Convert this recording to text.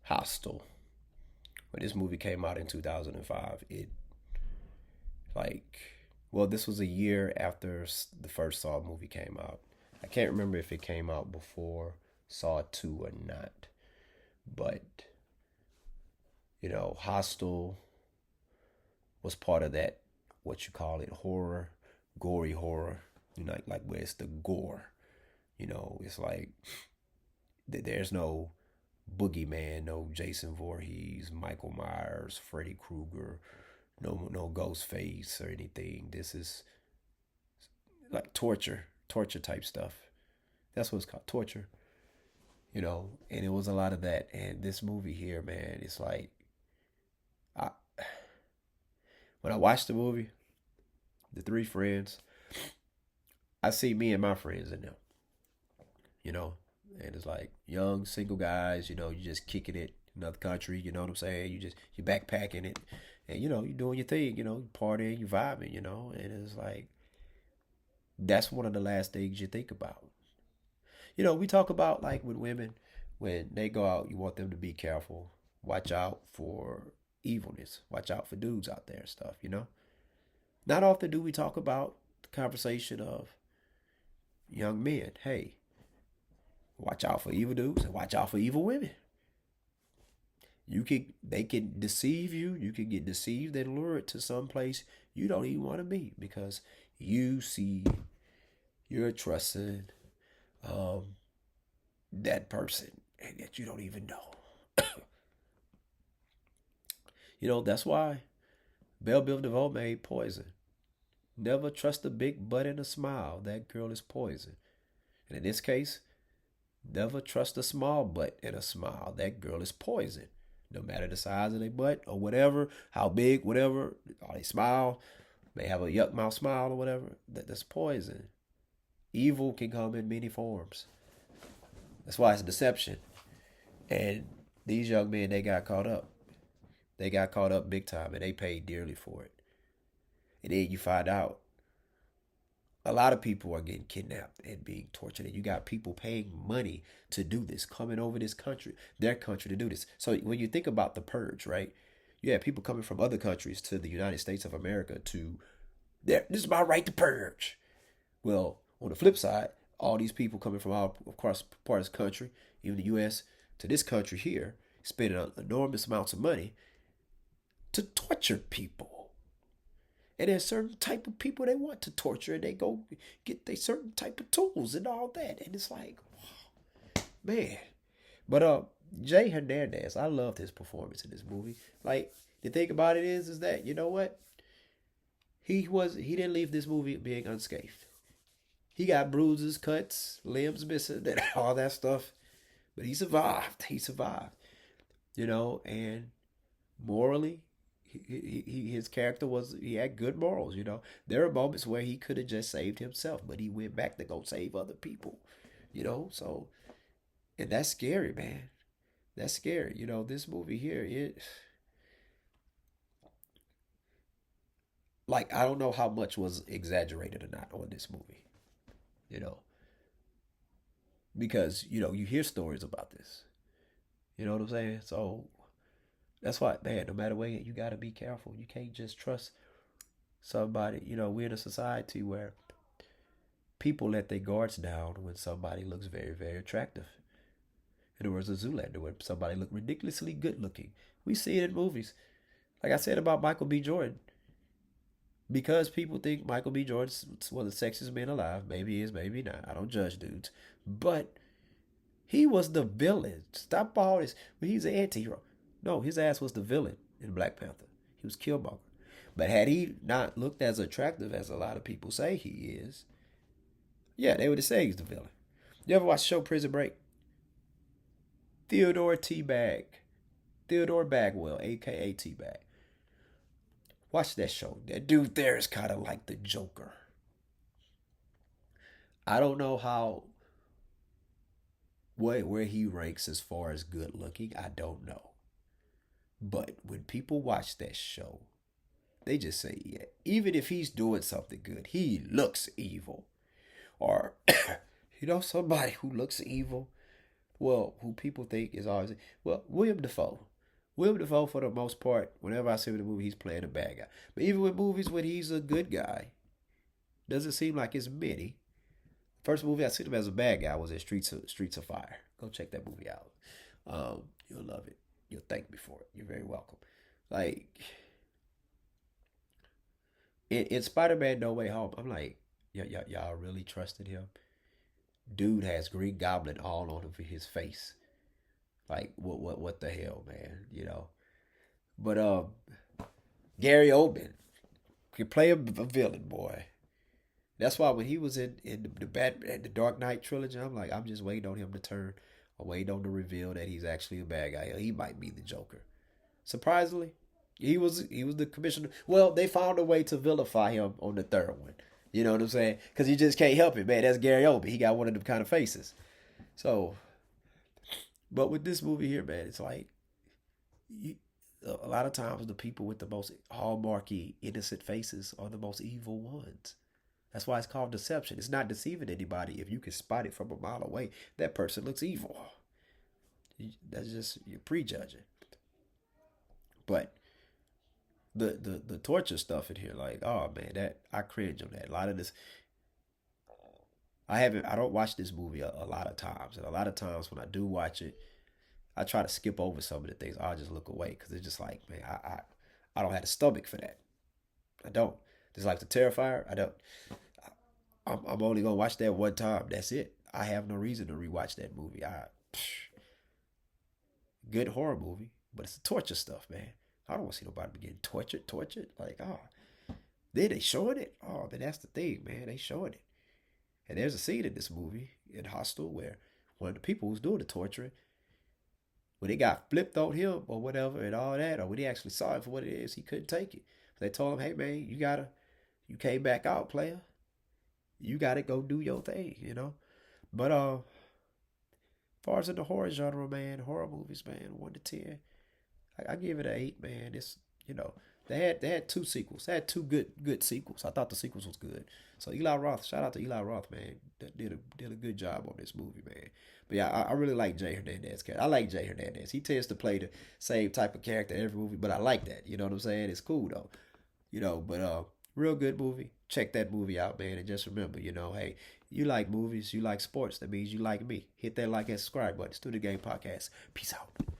Hostel. When this movie came out in 2005, it like well, this was a year after the first Saw movie came out. I can't remember if it came out before Saw 2 or not, but Hostel was part of that, what you call it, horror, gory horror. Like where it's the gore. It's like there's no boogeyman, no Jason Voorhees, Michael Myers, Freddy Krueger, no Ghostface or anything. This is like torture type stuff. That's what it's called, torture. And it was a lot of that. And this movie here, man, it's like I when I watched the movie, the three friends, I see me and my friends in them. You know, and it's like young single guys. You just kicking it in another country. You know what I'm saying? You backpacking it, and you doing your thing. You partying, you vibing. And it's like that's one of the last things you think about. We talk about like with women when they go out, you want them to be careful, watch out for evilness, watch out for dudes out there and stuff. Not often do we talk about the conversation of young men. Hey, watch out for evil dudes and watch out for evil women. They can deceive you. You can get deceived and lured to some place you don't even want to be because you see you're trusting um, that person and that you don't even know. That's why Belle Biv DeVoe made Poison. Never trust a big butt and a smile. That girl is poison. And in this case, never trust a small butt and a smile. That girl is poison. No matter the size of their butt or whatever, how big, whatever, or they smile, may have a yuck mouth smile or whatever. That's poison. Evil can come in many forms. That's why it's deception. And these young men, they got caught up. They got caught up big time and they paid dearly for it. And then you find out a lot of people are getting kidnapped and being tortured. And you got people paying money to do this, coming over this country, their country to do this. So when you think about the purge, right? You have people coming from other countries to the United States of America to, this is my right to purge. Well, on the flip side, all these people coming from all across part of this country, even the U.S., to this country here, spending enormous amounts of money to torture people. And there's certain type of people they want to torture, and they go get they certain type of tools and all that. And it's like, wow, man. But Jay Hernandez, I loved his performance in this movie. Like the thing about it is that you know what? He didn't leave this movie being unscathed. He got bruises, cuts, limbs missing, and all that stuff. But he survived. He survived. And morally, his character he had good morals. There are moments where he could have just saved himself, but he went back to go save other people. So and that's scary, man. That's scary. This movie here, it like I don't know how much was exaggerated or not on this movie. You know, because you hear stories about this. You know what I'm saying? So that's why, man. No matter what, you gotta be careful. You can't just trust somebody. We're in a society where people let their guards down when somebody looks very, very attractive. In the words of Zoolander, when somebody look ridiculously good looking, we see it in movies. Like I said about Michael B. Jordan, because people think Michael B. Jordan's one of the sexiest men alive. Maybe he is, maybe not. I don't judge dudes, but he was the villain. Stop all this. Well, he's an anti-hero. No, his ass was the villain in Black Panther. He was Killmonger. But had he not looked as attractive as a lot of people say he is, yeah, they would have said he's the villain. You ever watch the show Prison Break? Theodore T. Bag. Theodore Bagwell, aka T. Bag. Watch that show. That dude there is kind of like the Joker. I don't know how where he ranks as far as good looking. I don't know. But when people watch that show, they just say, yeah, even if he's doing something good, he looks evil. Or, somebody who looks evil, Well, who people think is always well, William Defoe. William Defoe, for the most part, whenever I see him in a movie, he's playing a bad guy. But even with movies when he's a good guy, doesn't seem like it's many. First movie I seen him as a bad guy was in Streets of Fire. Go check that movie out. You'll love it. You'll thank me for it. You're very welcome. Like in Spider Man No Way Home, I'm like, y'all really trusted him? Dude has Green Goblin all on his face. Like what the hell, man? But Gary Oldman can play a villain, boy. That's why when he was in the Dark Knight trilogy, I'm like, I'm just waiting on him to turn. I'm waiting on the reveal that he's actually a bad guy. He might be the Joker. Surprisingly, he was the commissioner. Well, they found a way to vilify him on the third one. You know what I'm saying? Because you just can't help it, man. That's Gary Oldman. He got one of them kind of faces. So, but with this movie here, man, it's like you, a lot of times the people with the most hallmarky innocent faces are the most evil ones. That's why it's called deception. It's not deceiving anybody if you can spot it from a mile away. That person looks evil. That's just you're prejudging. But the torture stuff in here, like, oh man, that I cringe on that. A lot of this, I don't watch this movie a lot of times, and a lot of times when I do watch it, I try to skip over some of the things. I'll just look away because it's just like, man, I don't have the stomach for that. I don't. Just like the Terrifier, I don't. I'm only gonna watch that one time. That's it. I have no reason to rewatch that movie. Good horror movie, but it's the torture stuff, man. I don't want to see nobody be getting tortured. Like, then they showing it. Oh, man, that's the thing, man. They showing it. And there's a scene in this movie in Hostel where one of the people who's doing the torturing, when it got flipped on him or whatever and all that, or when he actually saw it for what it is, he couldn't take it. They told him, hey man, you came back out, player. You gotta go do your thing. But as far as in the horror genre, man, horror movies, man, 1 to 10, I give it an 8, man. It's you know they had two sequels. They had two good sequels. I thought the sequels was good. So Eli Roth, shout out to Eli Roth, man. That did a good job on this movie, man. But yeah, I really like Jay Hernandez character. I like Jay Hernandez. He tends to play the same type of character in every movie, but I like that. You know what I'm saying? It's cool though. But real good movie. Check that movie out, man. And just remember, hey, you like movies, you like sports. That means you like me. Hit that like and subscribe button. It's To The Game Podcast. Peace out.